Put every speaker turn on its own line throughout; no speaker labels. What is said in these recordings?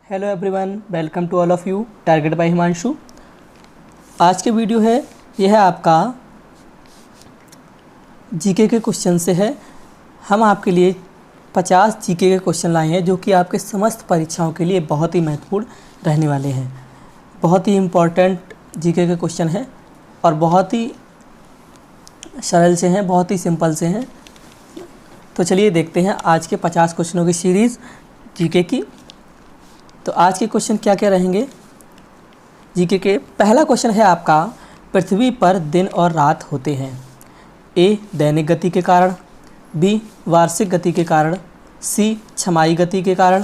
Hello everyone, welcome to all of you. Target by Himanshu. आज के video है यह है आपका जीके के क्वेश्चन से है। हम आपके लिए 50 जीके के क्वेश्चन लाए हैं जो कि आपके समस्त परीक्षाओं के लिए बहुत ही महत्वपूर्ण रहने वाले हैं। बहुत ही इम्पोर्टेंट जीके के क्वेश्चन हैं और बहुत ही सरल से हैं, बहुत ही सिंपल से हैं। तो चलिए देखते हैं आज के 50 क्वेश्चनों की सीरीज़ जीके की। तो आज के क्वेश्चन क्या क्या रहेंगे जीके के। पहला क्वेश्चन है आपका, पृथ्वी पर दिन और रात होते हैं। ए दैनिक गति के कारण, बी वार्षिक गति के कारण, सी छमाही गति के कारण,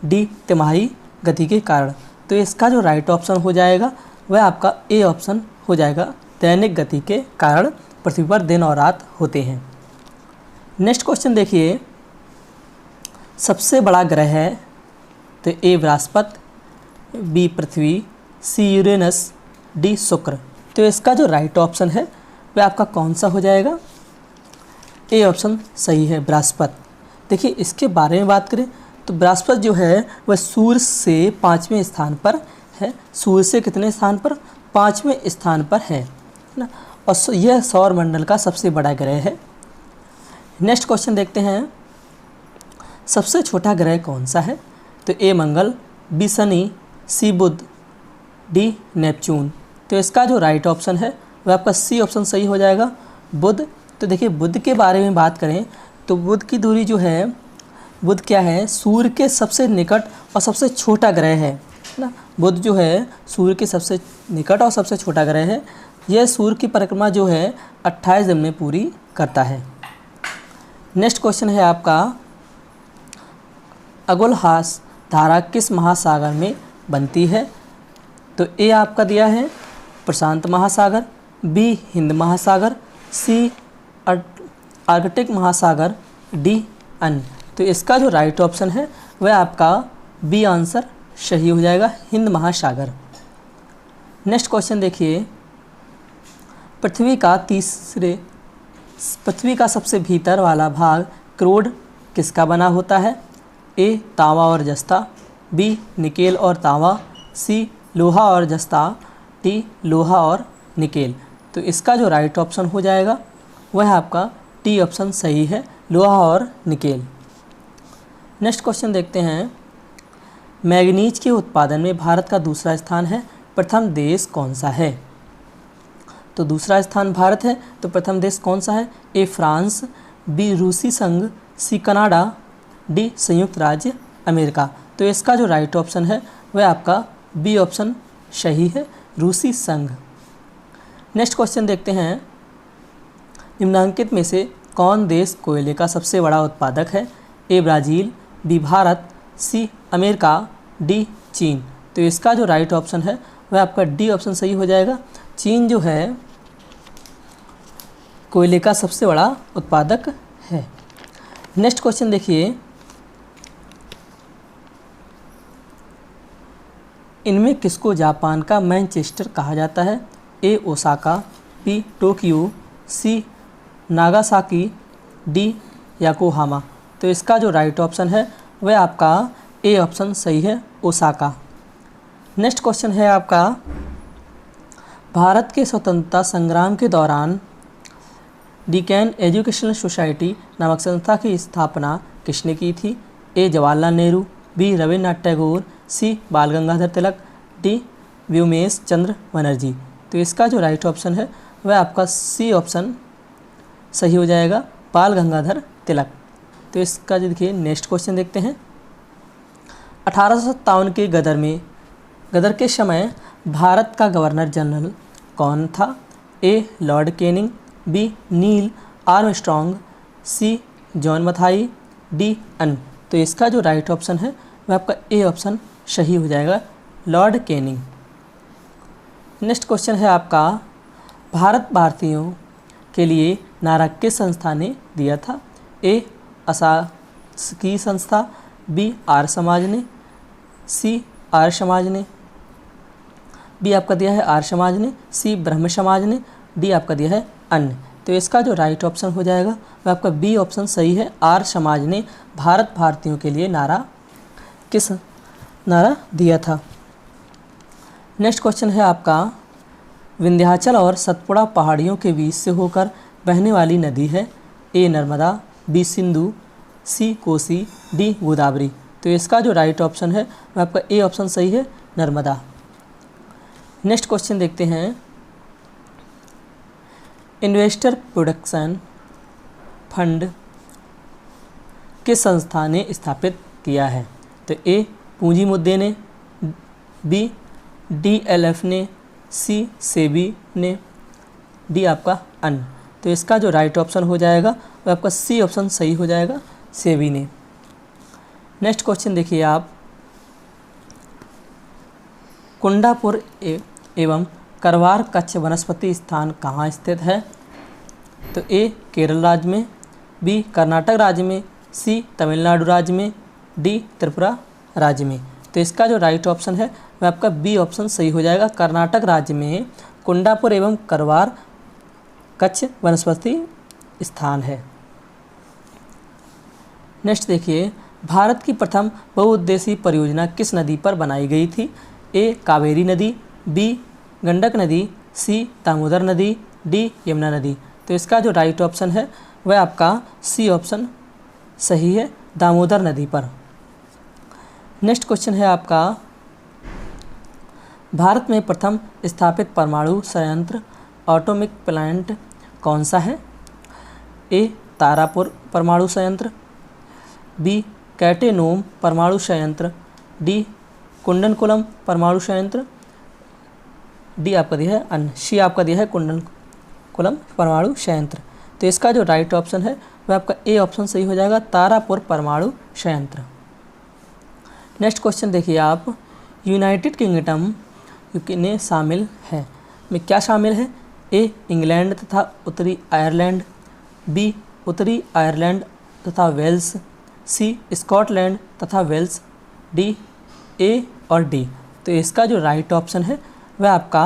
डी तिमाही गति के कारण। तो इसका जो राइट ऑप्शन हो जाएगा वह आपका ए ऑप्शन हो जाएगा, दैनिक गति के कारण पृथ्वी पर दिन और रात होते हैं। नेक्स्ट क्वेश्चन देखिए, सबसे बड़ा ग्रह है तो ए बृहस्पति, बी पृथ्वी, सी यूरेनस, डी शुक्र। तो इसका जो राइट ऑप्शन है वह आपका कौन सा हो जाएगा? ए ऑप्शन सही है, बृहस्पति। देखिए इसके बारे में बात करें तो बृहस्पति जो है वह सूर्य से 5वें स्थान पर है। सूर्य से कितने स्थान पर? 5वें स्थान पर है ना। और यह सौर मंडल का सबसे बड़ा ग्रह है। नेक्स्ट क्वेश्चन देखते हैं, सबसे छोटा ग्रह कौन सा है? तो ए मंगल, बी शनि, सी बुध, डी नेपच्यून। तो इसका जो राइट ऑप्शन है वह आपका सी ऑप्शन सही हो जाएगा, बुध। तो देखिए बुध के बारे में बात करें तो बुध की दूरी जो है, बुध क्या है, सूर्य के सबसे निकट और सबसे छोटा ग्रह है ना। बुध जो है सूर्य के सबसे निकट और सबसे छोटा ग्रह है। यह सूर्य की परिक्रमा जो है 28 दिन में पूरी करता है। नेक्स्ट क्वेश्चन है आपका, अगुलहास धारा किस महासागर में बनती है? तो ए आपका दिया है प्रशांत महासागर, बी हिंद महासागर, सी आर्कटिक महासागर, डी अन्य। तो इसका जो राइट ऑप्शन है वह आपका बी आंसर सही हो जाएगा, हिंद महासागर। नेक्स्ट क्वेश्चन देखिए, पृथ्वी का सबसे भीतर वाला भाग क्रोड किसका बना होता है? ए तांबा और जस्ता, बी निकेल और तांबा, सी लोहा और जस्ता, डी लोहा और निकेल। तो इसका जो राइट ऑप्शन हो जाएगा वह आपका डी ऑप्शन सही है, लोहा और निकेल। नेक्स्ट क्वेश्चन देखते हैं, मैग्नीज के उत्पादन में भारत का दूसरा स्थान है, प्रथम देश कौन सा है? तो दूसरा स्थान भारत है तो प्रथम देश कौन सा है? ए फ्रांस, बी रूसी संघ, सी कनाडा, डी संयुक्त राज्य अमेरिका। तो इसका जो राइट ऑप्शन है वह आपका बी ऑप्शन सही है, रूसी संघ। नेक्स्ट क्वेश्चन देखते हैं, निम्नांकित में से कौन देश कोयले का सबसे बड़ा उत्पादक है? A Brazil, B Bharat, C America, D चीन। तो इसका जो राइट ऑप्शन है वह आपका डी ऑप्शन सही हो जाएगा। चीन जो है कोयले का सबसे बड़ा उत्पादक है। नेक्स्ट क्वेश्चन देखिए, इनमें किसको जापान का मैनचेस्टर कहा जाता है? ए ओसाका, बी टोक्यो, सी नागासाकी, डी याकोहामा। तो इसका जो राइट ऑप्शन है वह आपका ए ऑप्शन सही है, ओसाका। नेक्स्ट क्वेश्चन है आपका, भारत के स्वतंत्रता संग्राम के दौरान डिकैन एजुकेशनल सोसाइटी नामक संस्था की स्थापना किसने की थी? ए जवाहरलाल नेहरू, बी रविन्द्रनाथ टैगोर, सी बाल गंगाधर तिलक, डी व्योमेश चंद्र बनर्जी। तो इसका जो राइट ऑप्शन है वह आपका सी ऑप्शन सही हो जाएगा, बाल गंगाधर तिलक। तो इसका जो देखिए नेक्स्ट क्वेश्चन देखते हैं, 1857 के गदर के समय भारत का गवर्नर जनरल कौन था? A Lord Canning, B Neil Armstrong, C John Mathai, D अन्य। तो इसका जो राइट ऑप्शन है वह आपका ए ऑप्शन सही हो जाएगा, लॉर्ड कैनिंग। नेक्स्ट क्वेश्चन है आपका, भारतीयों के लिए नारा किस संस्था ने दिया था? ए अशासकीय संस्था, बी आर्य समाज ने, सी आर्य समाज ने, बी आपका दिया है आर्य समाज ने, सी ब्रह्म समाज ने, डी आपका दिया है अन्य। तो इसका जो राइट ऑप्शन हो जाएगा वह आपका बी ऑप्शन सही है, आर्य समाज ने भारतीयों के लिए नारा किस नारा दिया था। नेक्स्ट क्वेश्चन है आपका, विंध्याचल और सतपुड़ा पहाड़ियों के बीच से होकर बहने वाली नदी है? ए नर्मदा, बी सिंधु, सी कोसी, डी गोदावरी। तो इसका जो राइट ऑप्शन है वह आपका ए ऑप्शन सही है, नर्मदा। नेक्स्ट क्वेश्चन देखते हैं, इन्वेस्टर प्रोडक्शन फंड किस संस्था ने स्थापित किया है? तो ए पूंजी मुद्दे ने, बी DLF ने, सी सेबी ने, डी आपका अन। तो इसका जो राइट ऑप्शन हो जाएगा वह आपका सी ऑप्शन सही हो जाएगा, सेबी ने। नेक्स्ट क्वेश्चन देखिए आप, कुंडापुर एवं करवार कच्छ वनस्पति स्थान कहाँ स्थित है? तो ए केरल राज्य में, बी कर्नाटक राज्य में, सी तमिलनाडु राज्य में, डी त्रिपुरा राज्य में। तो इसका जो राइट ऑप्शन है वह आपका बी ऑप्शन सही हो जाएगा, कर्नाटक राज्य में कुंडापुर एवं करवार कच्छ वनस्पति स्थान है। नेक्स्ट देखिए, भारत की प्रथम बहुउद्देशीय परियोजना किस नदी पर बनाई गई थी? ए कावेरी नदी, बी गंडक नदी, सी दामोदर नदी, डी यमुना नदी। तो इसका जो राइट ऑप्शन है वह आपका सी ऑप्शन सही है, दामोदर नदी पर। नेक्स्ट क्वेश्चन है आपका, भारत में प्रथम स्थापित परमाणु संयंत्र एटॉमिक प्लांट कौन सा है? ए तारापुर परमाणु संयंत्र, बी कैटेनोम परमाणु संयंत्र, डी कुंडनकुलम परमाणु संयंत्र, डी आपका दिया है अन, सी आपका दिया है कुंडनकुलम परमाणु संयंत्र। तो इसका जो राइट ऑप्शन है वह आपका ए ऑप्शन सही हो जाएगा, तारापुर परमाणु संयंत्र। नेक्स्ट क्वेश्चन देखिए आप, यूनाइटेड किंगडम में शामिल है में क्या शामिल है? ए इंग्लैंड तथा उत्तरी आयरलैंड, बी उत्तरी आयरलैंड तथा वेल्स, सी स्कॉटलैंड तथा वेल्स, डी ए और डी। तो इसका जो राइट ऑप्शन है वह आपका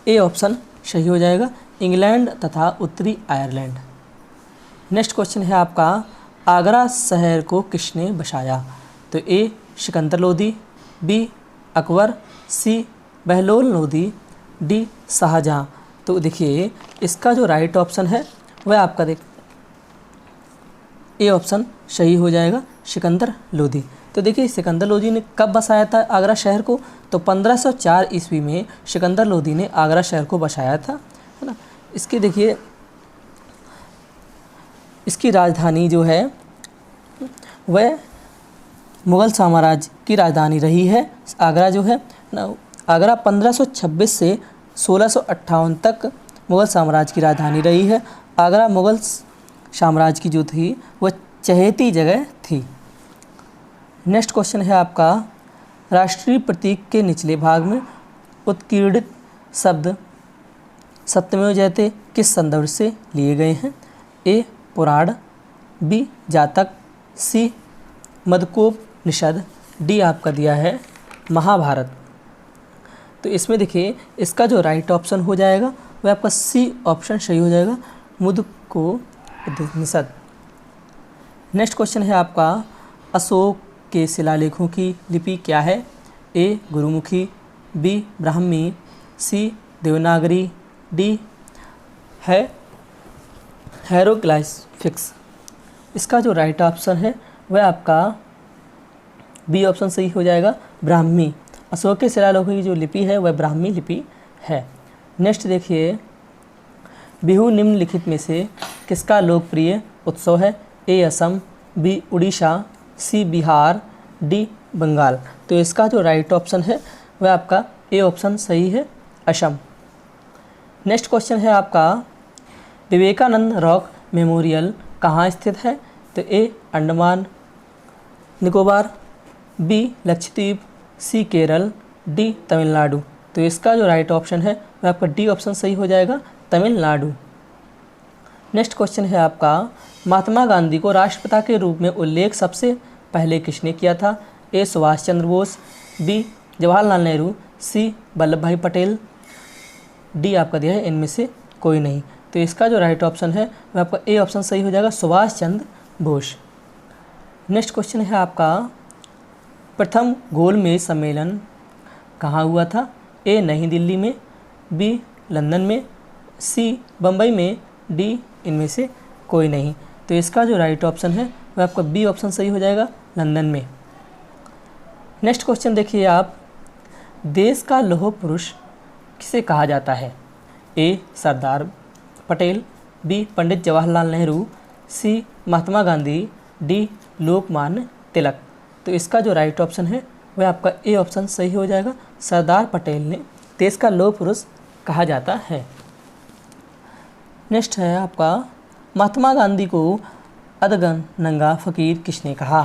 ए ऑप्शन सही हो जाएगा, इंग्लैंड तथा उत्तरी आयरलैंड। नेक्स्ट क्वेश्चन है आपका, आगरा शहर को किसने बसाया? तो ए सिकंदर लोदी, बी अकबर, सी बहलोल लोदी, डी शाहजहाँ। तो देखिए इसका जो राइट ऑप्शन है वह आपका ए ऑप्शन सही हो जाएगा, सिकंदर लोदी। तो देखिए सिकंदर लोदी ने कब बसाया था आगरा शहर को? तो 1504 ईस्वी में सिकंदर लोदी ने आगरा शहर को बसाया था, है ना। इसकी देखिए इसकी राजधानी जो है वह मुग़ल साम्राज्य की राजधानी रही है आगरा जो है ना। आगरा 1526 से 1658 तक मुग़ल साम्राज्य की राजधानी रही है। आगरा मुग़ल साम्राज्य की जो थी वह चहेती जगह थी। नेक्स्ट क्वेश्चन है आपका, राष्ट्रीय प्रतीक के निचले भाग में उत्कीर्णित शब्द सत्यमेव जयते किस संदर्भ से लिए गए हैं? ए पुराण, बी जातक, सी मदकोपनिषद, डी आपका दिया है महाभारत। तो इसमें देखिए इसका जो राइट ऑप्शन हो जाएगा वह आपका सी ऑप्शन सही हो जाएगा, मदकोपनिषद। नेक्स्ट क्वेश्चन है आपका, अशोक के शिलालेखों की लिपि क्या है? ए गुरुमुखी, बी ब्राह्मी, सी देवनागरी, डी है हेरोग्लाइफिक्स। इसका जो राइट ऑप्शन है वह आपका बी ऑप्शन सही हो जाएगा, ब्राह्मी। अशोक के शिलालेखों की जो लिपि है वह ब्राह्मी लिपि है। नेक्स्ट देखिए, बिहू निम्नलिखित में से किसका लोकप्रिय उत्सव है? ए असम, बी उड़ीसा, सी बिहार, डी बंगाल। तो इसका जो राइट ऑप्शन है वह आपका ए ऑप्शन सही है, असम। नेक्स्ट क्वेश्चन है आपका, विवेकानंद रॉक मेमोरियल कहाँ स्थित है? तो ए अंडमान निकोबार, बी लक्षद्वीप, सी केरल, डी तमिलनाडु। तो इसका जो राइट ऑप्शन है वह आपका डी ऑप्शन सही हो जाएगा, तमिलनाडु। नेक्स्ट क्वेश्चन है आपका, महात्मा गांधी को राष्ट्रपिता के रूप में उल्लेख सबसे पहले किसने किया था? ए सुभाष चंद्र बोस, बी जवाहरलाल नेहरू, सी वल्लभ भाई पटेल, डी आपका दिया है इनमें से कोई नहीं। तो इसका जो राइट ऑप्शन है वह आपका ए ऑप्शन सही हो जाएगा, सुभाष चंद्र बोस। नेक्स्ट क्वेश्चन है आपका, प्रथम गोलमेज सम्मेलन कहाँ हुआ था? ए नई दिल्ली में, बी लंदन में, सी बम्बई में, डी इनमें से कोई नहीं। तो इसका जो राइट ऑप्शन है वह आपका बी ऑप्शन सही हो जाएगा, लंदन में। नेक्स्ट क्वेश्चन देखिए आप, देश का लौह पुरुष किसे कहा जाता है? ए सरदार पटेल, बी पंडित जवाहरलाल नेहरू, सी महात्मा गांधी, डी लोकमान्य तिलक। तो इसका जो राइट ऑप्शन है वह आपका ए ऑप्शन सही हो जाएगा, सरदार पटेल ने देश का लौह पुरुष कहा जाता है। नेक्स्ट है आपका, महात्मा गांधी को अधगन नंगा फ़कीर किसने कहा?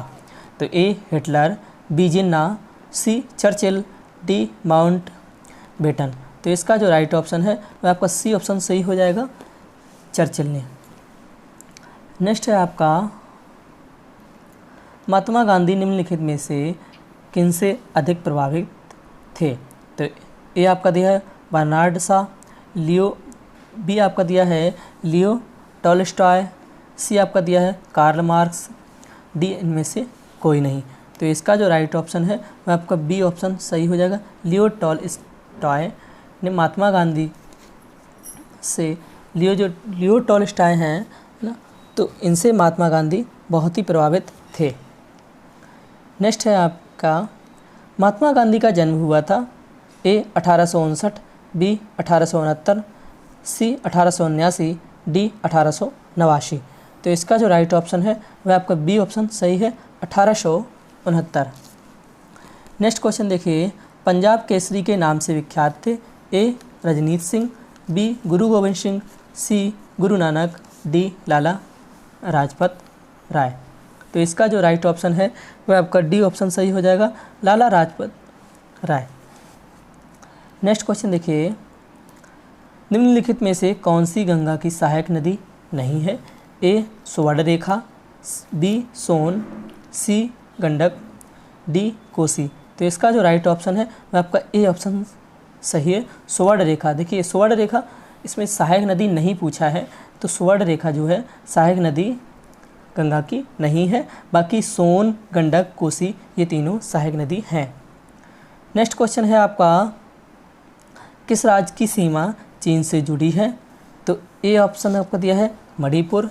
तो A Hitler, B Jinnah, C Churchill, D Mountbatten. तो इसका जो राइट ऑप्शन है वह आपका सी ऑप्शन सही हो जाएगा, चर्चिल ने। नेक्स्ट है आपका, महात्मा गांधी निम्नलिखित में से किनसे अधिक प्रभावित थे? तो ए आपका दिया है बर्नार्ड शॉ, बी आपका दिया है लियो टॉलस्टॉय, सी आपका दिया है कार्ल मार्क्स, डी इनमें से कोई नहीं। तो इसका जो राइट ऑप्शन है वह आपका बी ऑप्शन सही हो जाएगा, लियो ने महात्मा गांधी से लियो टॉलस्टॉय हैं ना, तो इनसे महात्मा गांधी बहुत ही प्रभावित थे। नेक्स्ट है आपका, महात्मा गांधी का जन्म हुआ था? ए 1859, बी 1869, सी 1879, डी 1889। तो इसका जो राइट ऑप्शन है वह आपका बी ऑप्शन सही है, 1869। नेक्स्ट क्वेश्चन देखिए, पंजाब केसरी के नाम से विख्यात थे? ए रजनीत सिंह, बी गुरु गोविंद सिंह, सी गुरु नानक, डी लाला लाजपत राय। तो इसका जो राइट ऑप्शन है वह आपका डी ऑप्शन सही हो जाएगा, लाला लाजपत राय। नेक्स्ट क्वेश्चन देखिए, निम्नलिखित में से कौन सी गंगा की सहायक नदी नहीं है? ए सुवर्णरेखा, बी सोन, सी गंडक, डी कोसी। तो इसका जो राइट ऑप्शन है वह आपका ए ऑप्शन सही है, सुवर्णरेखा। देखिए सुवर्णरेखा, इसमें सहायक नदी नहीं पूछा है, तो सुवर्णरेखा जो है सहायक नदी गंगा की नहीं है, बाकी सोन, गंडक, कोसी ये तीनों सहायक नदी हैं। नेक्स्ट क्वेश्चन है आपका, किस राज्य की सीमा चीन से जुड़ी है? तो ए ऑप्शन आपका दिया है मणिपुर,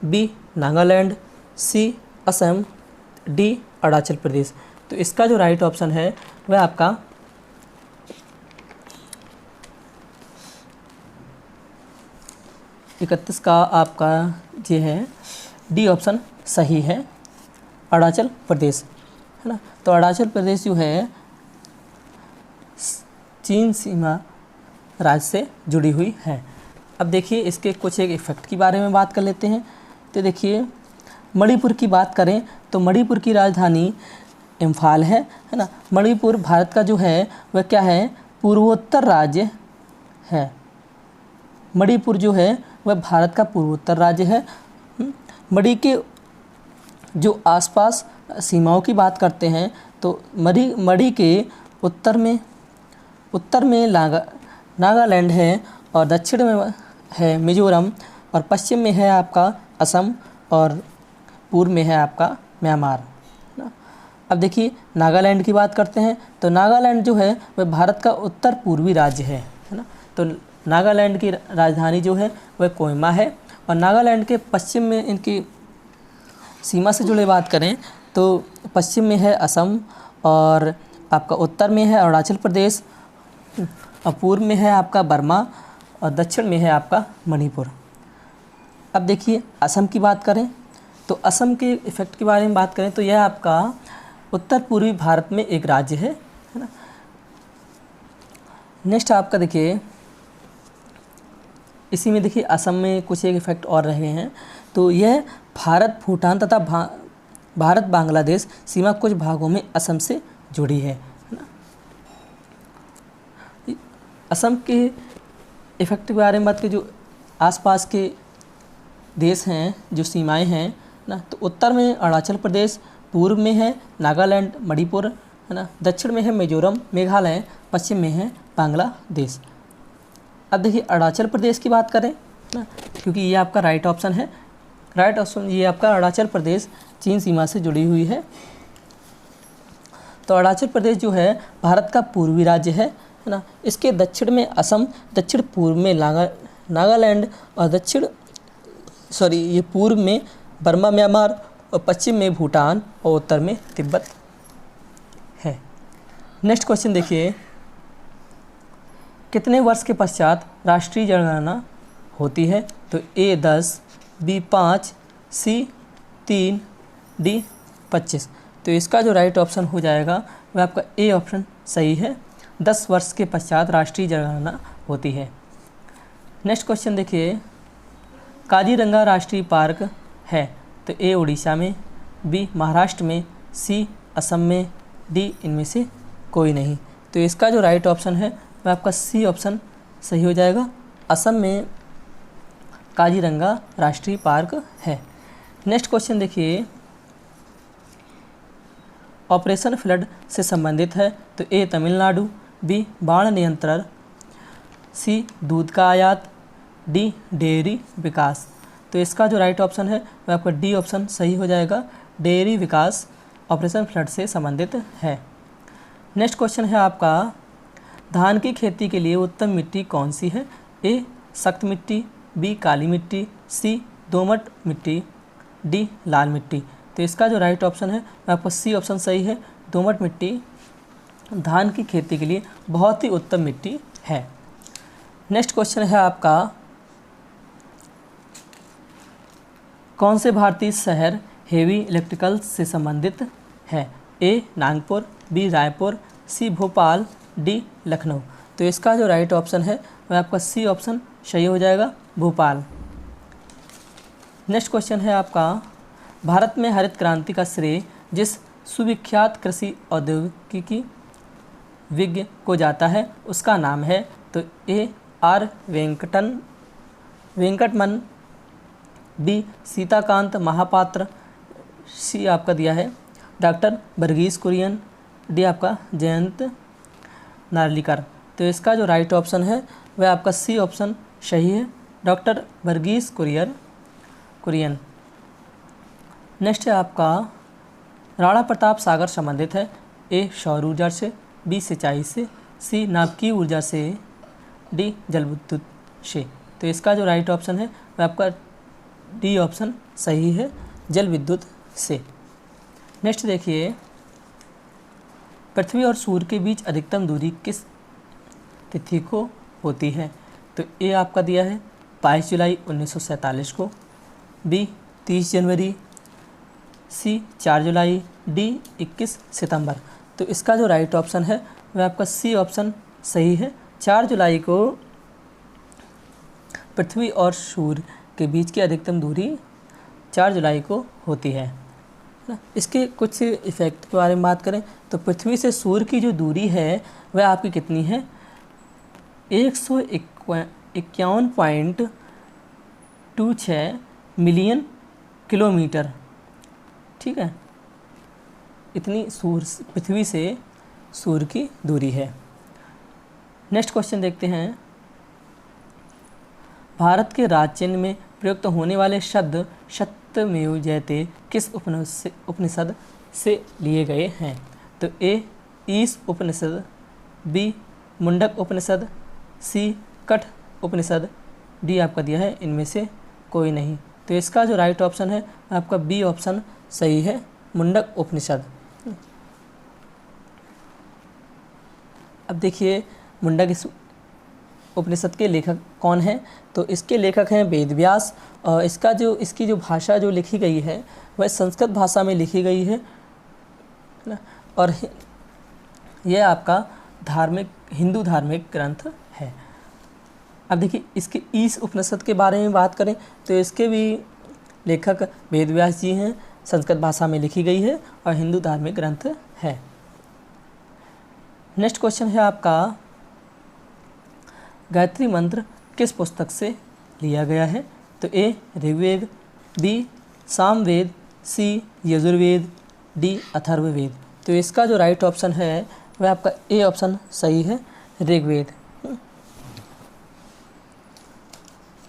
बी नागालैंड, सी असम, डी अरुणाचल प्रदेश। तो इसका जो राइट ऑप्शन है वह आपका 31 का आपका ये है, डी ऑप्शन सही है, अरुणाचल प्रदेश, है ना। तो अरुणाचल प्रदेश जो है चीन सीमा राज्य से जुड़ी हुई है। अब देखिए इसके कुछ एक इफ़ेक्ट के बारे में बात कर लेते हैं। तो देखिए मणिपुर की बात करें तो मणिपुर की राजधानी इम्फाल है ना। मणिपुर भारत का जो है वह क्या है, पूर्वोत्तर राज्य है। मणिपुर जो है वह भारत का पूर्वोत्तर राज्य है। मणि के जो आसपास सीमाओं की बात करते हैं तो मणि के उत्तर में नागालैंड है, और दक्षिण में है मिजोरम, और पश्चिम में है आपका असम, और पूर्व में है आपका म्यांमार। अब देखिए नागालैंड की बात करते हैं तो नागालैंड जो है वह भारत का उत्तर पूर्वी राज्य है ना। तो नागालैंड की राजधानी जो है वह कोहिमा है, और नागालैंड के पश्चिम में इनकी सीमा से जुड़े बात करें तो पश्चिम में है असम, और आपका उत्तर में है अरुणाचल प्रदेश, और पूर्व में है आपका बर्मा, और दक्षिण में है आपका मणिपुर। अब देखिए असम की बात करें तो असम के इफ़ेक्ट के बारे में बात करें तो यह आपका उत्तर पूर्वी भारत में एक राज्य है ना। नेक्स्ट आपका देखिए इसी में देखिए असम में कुछ एक इफ़ेक्ट और रहे हैं। तो यह भारत भूटान तथा भारत बांग्लादेश सीमा कुछ भागों में असम से जुड़ी है ना। असम के इफ़ेक्ट के बारे में बात करें, जो आसपास के देश हैं, जो सीमाएं हैं ना, तो उत्तर में अरुणाचल प्रदेश, पूर्व में है नागालैंड, मणिपुर, है ना, दक्षिण में है मिजोरम, मेघालय, पश्चिम में है बांग्लादेश। अब देखिए अरुणाचल प्रदेश की बात करें ना, क्योंकि ये आपका राइट ऑप्शन है, राइट ऑप्शन ये आपका अरुणाचल प्रदेश चीन सीमा से जुड़ी हुई है। तो अरुणाचल प्रदेश जो है भारत का पूर्वी राज्य है ना। इसके दक्षिण में असम, दक्षिण पूर्व में नागालैंड और ये पूर्व में बर्मा म्यांमार और पश्चिम में भूटान और उत्तर में तिब्बत है। नेक्स्ट क्वेश्चन देखिए, कितने वर्ष के पश्चात राष्ट्रीय जनगणना होती है? तो A 10, B 5, C 3, D 25। तो इसका जो राइट ऑप्शन हो जाएगा वह आपका A ऑप्शन सही है। 10 वर्ष के पश्चात राष्ट्रीय जनगणना होती है। नेक्स्ट क्वेश्चन देखिए, काजीरंगा राष्ट्रीय पार्क है तो A उड़ीसा में, B महाराष्ट्र में, C असम में, D इनमें से कोई नहीं। तो इसका जो राइट ऑप्शन है वह आपका C ऑप्शन सही हो जाएगा। असम में काजीरंगा राष्ट्रीय पार्क है। नेक्स्ट क्वेश्चन देखिए, ऑपरेशन फ्लड से संबंधित है तो A तमिलनाडु, B बाढ़ नियंत्रण, C दूध का आयात, D डेयरी विकास। तो इसका जो राइट ऑप्शन है वह आपका D ऑप्शन सही हो जाएगा। डेयरी विकास ऑपरेशन फ्लड से संबंधित है। नेक्स्ट क्वेश्चन है आपका, धान की खेती के लिए उत्तम मिट्टी कौन सी है? A सख्त मिट्टी, B काली मिट्टी, C दोमट मिट्टी, D लाल मिट्टी। तो इसका जो राइट ऑप्शन है वह आपका C ऑप्शन सही है। दोमट मिट्टी धान की खेती के लिए बहुत ही उत्तम मिट्टी है। नेक्स्ट क्वेश्चन है आपका, कौन से भारतीय शहर हेवी इलेक्ट्रिकल से संबंधित है? A Nagpur, B Raipur, C Bhopal, D Lucknow. तो इसका जो राइट ऑप्शन है वह आपका C ऑप्शन सही हो जाएगा, भोपाल। नेक्स्ट क्वेश्चन है आपका, भारत में हरित क्रांति का श्रेय जिस सुविख्यात कृषि औद्योगिकी विज्ञ को जाता है उसका नाम है? तो A R वेंकटमन, B Sitakant Mahapatra, C आपका दिया है डॉक्टर वर्गीस कुरियन, D आपका जयंत नार्लिकर। तो इसका जो राइट ऑप्शन है वह आपका C ऑप्शन सही है, डॉक्टर वर्गीस कुरियन। नेक्स्ट है आपका, राणा प्रताप सागर संबंधित है A सौर ऊर्जा से, B सिंचाई से, C नाभिकीय ऊर्जा से, D जल विद्युत से। तो इसका जो राइट ऑप्शन है वह आपका D ऑप्शन सही है, जल विद्युत से। नेक्स्ट देखिए, पृथ्वी और सूर्य के बीच अधिकतम दूरी किस तिथि को होती है? तो A आपका दिया है 22 जुलाई 1947 को, B 30 जनवरी, C 4 जुलाई, D 21 सितंबर। तो इसका जो राइट ऑप्शन है वह आपका C ऑप्शन सही है। 4 जुलाई को पृथ्वी और सूर्य के बीच की अधिकतम दूरी 4 जुलाई को होती है ना। इसके कुछ इफ़ेक्ट के बारे में बात करें तो पृथ्वी से सूर्य की जो दूरी है वह आपकी कितनी है? 151.26 मिलियन किलोमीटर, ठीक है। इतनी पृथ्वी से सूर्य की दूरी है। नेक्स्ट क्वेश्चन देखते हैं, भारत के राज्य चिन्ह में प्रयुक्त होने वाले शब्द सत्यमेव जयते किस उपनिषद से लिए गए हैं? तो A Ish Upanishad, B Mundaka Upanishad, C कठ उपनिषद, D आपका दिया है इनमें से कोई नहीं। तो इसका जो राइट ऑप्शन है आपका B ऑप्शन सही है, मुंडक उपनिषद। अब देखिए मुंडक उपनिषद के लेखक कौन हैं? तो इसके लेखक हैं वेदव्यास और इसकी जो भाषा जो लिखी गई है वह संस्कृत भाषा में लिखी गई है ना। और यह आपका हिंदू धार्मिक ग्रंथ है। अब देखिए इसके ईश उपनिषद के बारे में बात करें तो इसके भी लेखक वेदव्यास जी हैं, संस्कृत भाषा में लिखी गई है और हिंदू धार्मिक ग्रंथ है। नेक्स्ट क्वेश्चन है आपका, गायत्री मंत्र किस पुस्तक से लिया गया है? तो A Rigveda, B Samaveda, C Yajurveda, D Atharvaveda. तो इसका जो राइट ऑप्शन है वह आपका A ऑप्शन सही है, ऋग्वेद।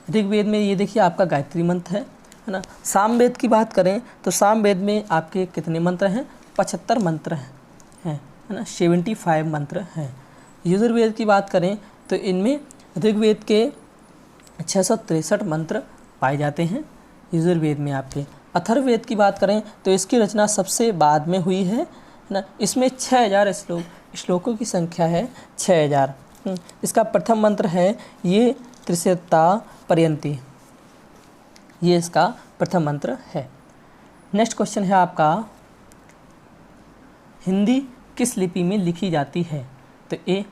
ऋग्वेद में ये देखिए आपका गायत्री मंत्र है ना। सामवेद की बात करें तो सामवेद में आपके कितने मंत्र हैं? 75 मंत्र हैं, हैं, है ना, 75 मंत्र हैं। यजुर्वेद की बात करें तो इनमें ऋग्वेद के 663 मंत्र पाए जाते हैं यजुर्वेद में आपके। अथर्ववेद की बात करें तो इसकी रचना सबसे बाद में हुई है ना, इसमें 6000 श्लोकों की संख्या है 6000। इसका प्रथम मंत्र है ये त्रिशता पर्यंती, ये इसका प्रथम मंत्र है। नेक्स्ट क्वेश्चन है आपका, हिंदी किस लिपि में लिखी जाती है? तो ए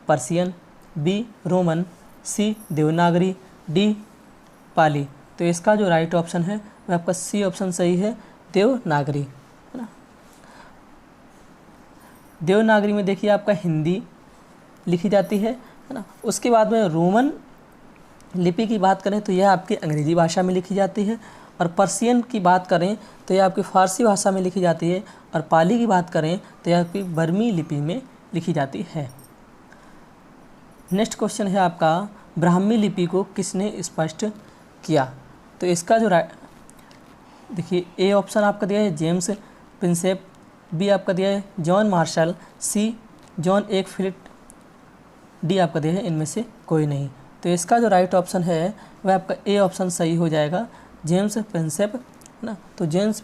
पर्शियन, बी रोमन, सी देवनागरी, डी पाली। तो इसका जो राइट ऑप्शन है वह आपका सी ऑप्शन सही है, देवनागरी, है ना। देवनागरी में देखिए आपका हिंदी लिखी जाती है ना। उसके बाद में रोमन लिपि की बात करें तो यह आपकी अंग्रेजी भाषा में लिखी जाती है, और पर्शियन की बात करें तो यह आपकी फ़ारसी भाषा में लिखी जाती है, और पाली की बात करें तो यह आपकी बर्मी लिपि में लिखी जाती है। नेक्स्ट क्वेश्चन है आपका, ब्राह्मी लिपि को किसने स्पष्ट किया? तो इसका जो देखिए ए ऑप्शन आपका दिया है जेम्स प्रिंसेप, बी आपका दिया है जॉन मार्शल, सी जॉन एक फिलिट, डी आपका दिया है इनमें से कोई नहीं। तो इसका जो राइट ऑप्शन है वह आपका ए ऑप्शन सही हो जाएगा, जेम्स प्रिंसेप, ना। तो जेम्स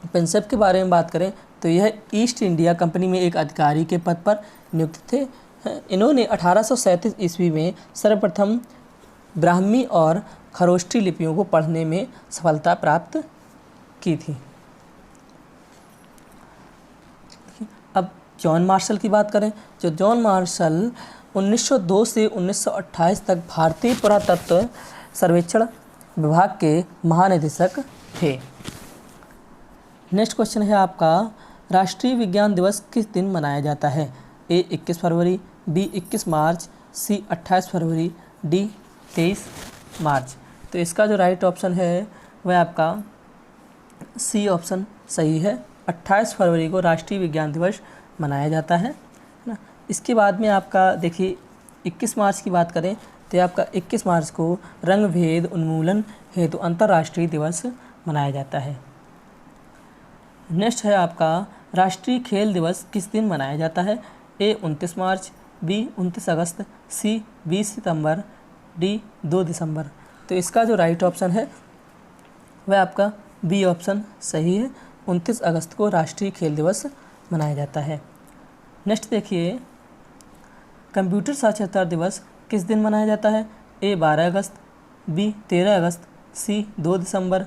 प्रिंसेप के बारे में बात करें तो यह ईस्ट इंडिया कंपनी में एक अधिकारी के पद पर नियुक्त थे। इन्होंने 1837 ईस्वी में सर्वप्रथम ब्राह्मी और खरोष्ठी लिपियों को पढ़ने में सफलता प्राप्त की थी। अब जॉन मार्शल की बात करें, जो जॉन मार्शल 1902 से 1928 तक भारतीय पुरातत्व सर्वेक्षण विभाग के महानिदेशक थे। नेक्स्ट क्वेश्चन है आपका, राष्ट्रीय विज्ञान दिवस किस दिन मनाया जाता है? ए 21 फरवरी, बी 21 मार्च, सी 28 फरवरी, डी 23 मार्च। तो इसका जो राइट ऑप्शन है वह आपका सी ऑप्शन सही है, 28 फरवरी को राष्ट्रीय विज्ञान दिवस मनाया जाता है ना। इसके बाद में आपका देखिए 21 मार्च की बात करें तो आपका 21 मार्च को रंग भेद उन्मूलन हेतु अंतर्राष्ट्रीय दिवस मनाया जाता है। नेक्स्ट है आपका, राष्ट्रीय खेल दिवस किस दिन मनाया जाता है? ए 29 मार्च, बी 29 अगस्त, सी 20 सितंबर, डी 2 दिसंबर। तो इसका जो राइट ऑप्शन है वह आपका बी ऑप्शन सही है, 29 अगस्त को राष्ट्रीय खेल दिवस मनाया जाता है। नेक्स्ट देखिए, कंप्यूटर साक्षरता दिवस किस दिन मनाया जाता है? ए 12 अगस्त, बी 13 अगस्त, सी 2 दिसंबर,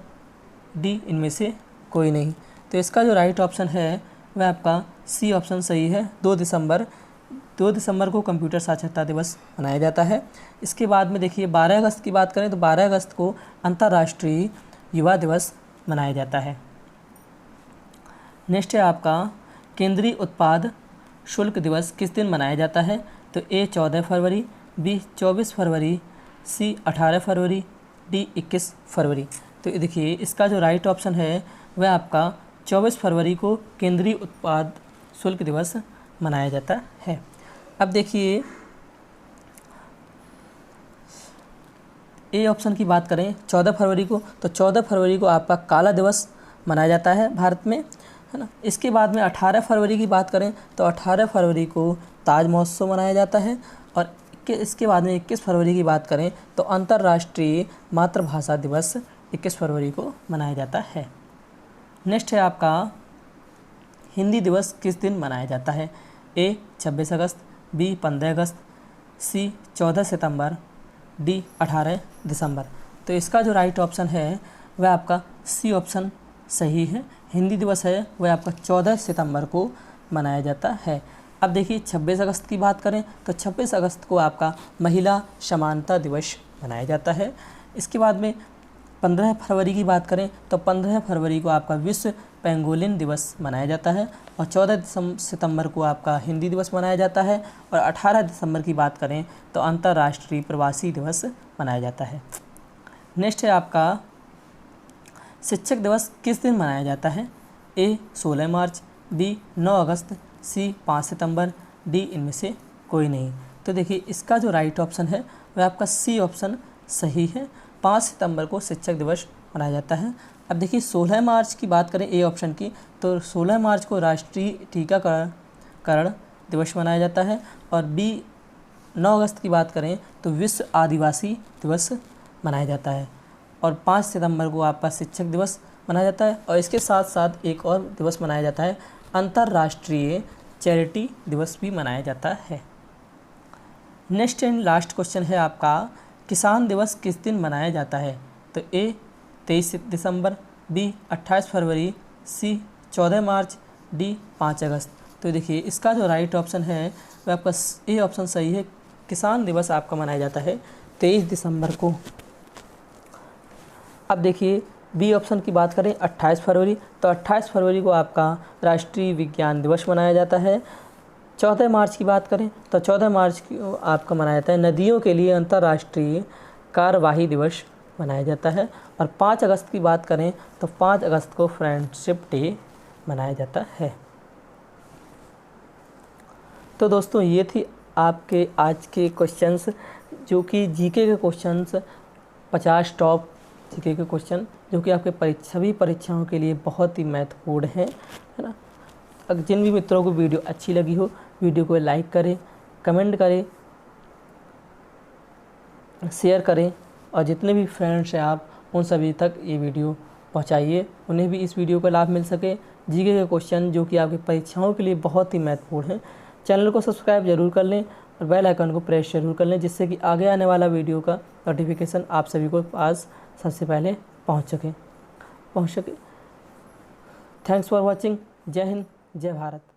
डी इनमें से कोई नहीं। तो इसका जो राइट ऑप्शन है वह आपका सी ऑप्शन सही है, 2 दिसंबर को कंप्यूटर साक्षरता दिवस मनाया जाता है। इसके बाद में देखिए 12 अगस्त की बात करें तो 12 अगस्त को अंतर्राष्ट्रीय युवा दिवस मनाया जाता है। नेक्स्ट है आपका, केंद्रीय उत्पाद शुल्क दिवस किस दिन मनाया जाता है? तो ए 14 फरवरी, बी 24 फरवरी, सी 18 फरवरी, डी 21 फरवरी। तो देखिए इसका जो राइट ऑप्शन है वह आपका 24 फरवरी को केंद्रीय उत्पाद शुल्क दिवस मनाया जाता है। अब देखिए ए ऑप्शन की बात करें 14 फरवरी को, तो 14 फरवरी को आपका काला दिवस मनाया जाता है भारत में, है ना। इसके बाद में 18 फरवरी की बात करें तो 18 फरवरी को ताज महोत्सव मनाया जाता है, और इसके बाद में 21 फरवरी की बात करें तो अंतर्राष्ट्रीय मातृभाषा दिवस 21 फरवरी को मनाया जाता है। नेक्स्ट है आपका, हिंदी दिवस किस दिन मनाया जाता है? ए 26 अगस्त, बी 15 अगस्त, सी 14 सितंबर, डी 18 दिसंबर। तो इसका जो राइट ऑप्शन है वह आपका सी ऑप्शन सही है, हिंदी दिवस है वह आपका 14 सितंबर को मनाया जाता है। अब देखिए 26 अगस्त की बात करें तो 26 अगस्त को आपका महिला समानता दिवस मनाया जाता है। इसके बाद में 15 फरवरी की बात करें तो 15 फरवरी को आपका विश्व पेंगोलिन दिवस मनाया जाता है, और 14 सितंबर को आपका हिंदी दिवस मनाया जाता है, और 18 दिसंबर की बात करें तो अंतर्राष्ट्रीय प्रवासी दिवस मनाया जाता है। नेक्स्ट है आपका, शिक्षक दिवस किस दिन मनाया जाता है? ए 16 मार्च, बी 9 अगस्त, सी 5 सितंबर, डी इनमें से कोई नहीं। तो देखिए इसका जो राइट ऑप्शन है वह आपका सी ऑप्शन सही है, 5 सितंबर को शिक्षक दिवस मनाया जाता है। अब देखिए 16 मार्च की बात करें ए ऑप्शन की, तो 16 मार्च को राष्ट्रीय टीकाकरण दिवस मनाया जाता है। और बी 9 अगस्त की बात करें तो विश्व आदिवासी दिवस मनाया जाता है। और 5 सितंबर को आपका शिक्षक दिवस मनाया जाता है। और इसके साथ साथ एक और दिवस मनाया जाता है, अंतर्राष्ट्रीय चैरिटी दिवस भी मनाया जाता है। नेक्स्ट एंड लास्ट क्वेश्चन है आपका, किसान दिवस किस दिन मनाया जाता है? तो ए 23 दिसंबर, बी 28 फरवरी, सी 14 मार्च, डी 5 अगस्त। तो देखिए इसका जो राइट ऑप्शन है वह आपका ए ऑप्शन सही है। किसान दिवस आपका मनाया जाता है 23 दिसंबर को। अब देखिए बी ऑप्शन की बात करें 28 फरवरी, तो 28 फरवरी को आपका राष्ट्रीय विज्ञान दिवस मनाया जाता है। 14 मार्च की बात करें तो 14 मार्च को आपका मनाया जाता है नदियों के लिए अंतर्राष्ट्रीय कार्यवाही दिवस मनाया जाता है। और 5 अगस्त की बात करें तो 5 अगस्त को फ्रेंडशिप डे मनाया जाता है। तो दोस्तों ये थी आपके आज के क्वेश्चंस, जो कि जीके के क्वेश्चंस, 50 टॉप जीके के क्वेश्चन जो कि आपके सभी परीक्षाओं के लिए बहुत ही महत्वपूर्ण है ना। अगर जिन भी मित्रों को वीडियो अच्छी लगी हो, वीडियो को लाइक करें, कमेंट करें, शेयर करें, और जितने भी फ्रेंड्स हैं आप उन सभी तक ये वीडियो पहुंचाइए, उन्हें भी इस वीडियो का लाभ मिल सके। जीके के क्वेश्चन जो कि आपकी परीक्षाओं के लिए बहुत ही महत्वपूर्ण है। चैनल को सब्सक्राइब जरूर कर लें और बेल आइकन को प्रेस जरूर कर लें, जिससे कि आगे आने वाला वीडियो का नोटिफिकेशन आप सभी को पास सबसे पहले पहुँच सके। Thanks for watching. जय हिंद, जय भारत।